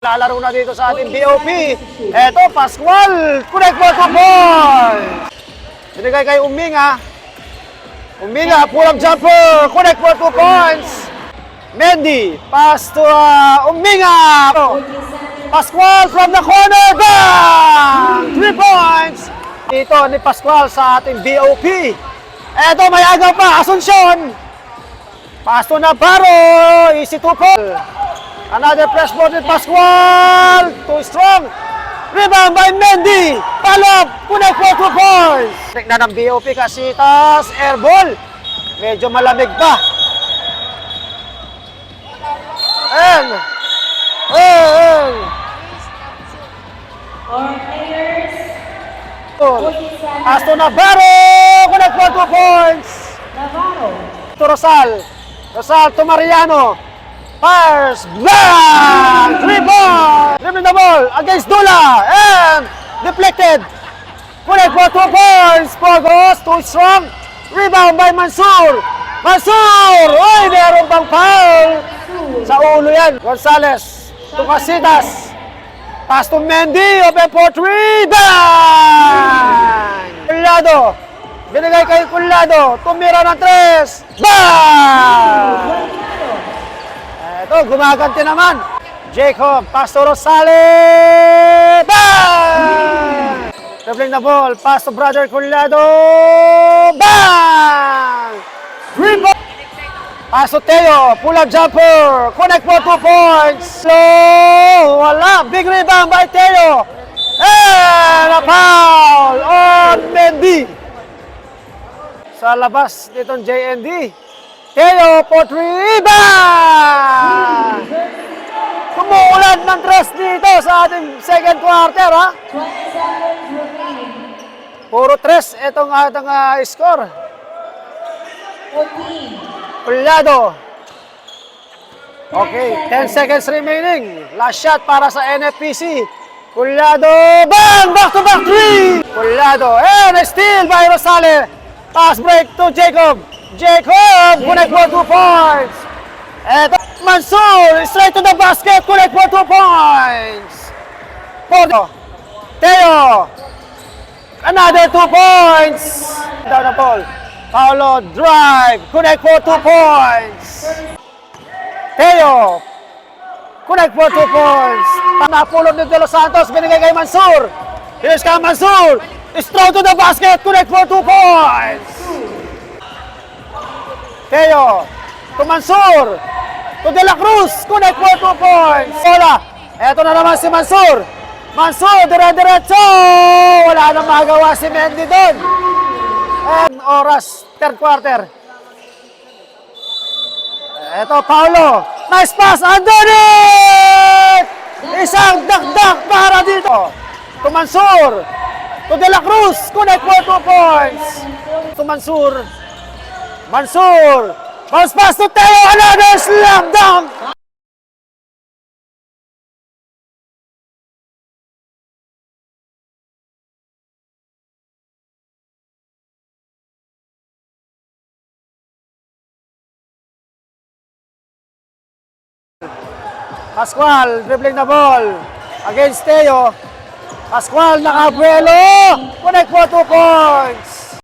Lalaro na dito sa ating BOP. Eto, Pascual. Connect for 2 points. Binigay kay Uminga. Uminga, pull-up jumper. Connect for 2 points. Mendy, pass to Uminga. Pascual from the corner. Bang! 3 points. Dito ni Pascual sa ating BOP. Eto, may agaw pa. Asuncion. Pass to Navarro. Easy 2 points. Another press ball with Pascual. Too strong. Rebound by Mendy. Palop. Connect for 2 points. Connect na ng BOP kasi tas air ball. Medyo malamig pa. And Aston Navarro. Connect for 2 points. Navarro. To Rosal. Rosal to Mariano. Fires, bang! 3 points! Dribbling the ball against Dula and deflected. Connect for 2 points. Pogos, too strong. Rebound by Mansur. Mansur! Uy, meron pang foul. Sa ulo yan. Gonzales to Casitas. Pass to Mendy. Open for 3. Bang! Collado. Binigay kay Collado. Tumira ng 3. Bang! Ito, gumaganti naman. Jacob, pass to Rosales. Bang! Dribbling the ball. Pass to brother Collado. Bang! 3 points. Pass to Teo. Pull-up jumper. Connect for 2 points. Slow. Wala. Big rebound by Teo. And a foul on Mendy. Sa labas nitong JND. Teo for 3. Bang! Kumuulan ng tres dito sa ating second quarter, ha? 27 remaining. Puro tres itong ating score. 14. Collado. Okay, 10 seconds remaining. Last shot para sa NFPC. Collado. Bang! Back-to-back 3! Collado. And a steal by Rosales. Pass break to Jacob. Jacob, connect for 2 points. Eto, Mansur, straight to the basket, connect for 2 points. Teo, another 2 points. Down the ball. Paolo, drive, connect for 2 points. Teo, connect for 2 points. Napulog ni De Los Santos, binigay kay Mansur. Here's ka Mansur, straight to the basket, connect for 2 points. Teo, to Mansur, to De La Cruz, connect for 2 points. Wala, eto na naman si Mansur. Mansur, dire-diretso. Wala nang magawa si Mendy doon. And oras, third quarter. Eto, Paulo. Nice pass, underneath! Isang dakdak para dito. To Mansur, to De La Cruz, connect for 2 points. To Mansur. Mansur, bounce pass to Teo, another slam dunk! Pascual, dribbling the ball against Teo. Pascual, nakabuelo, connect for 2 points.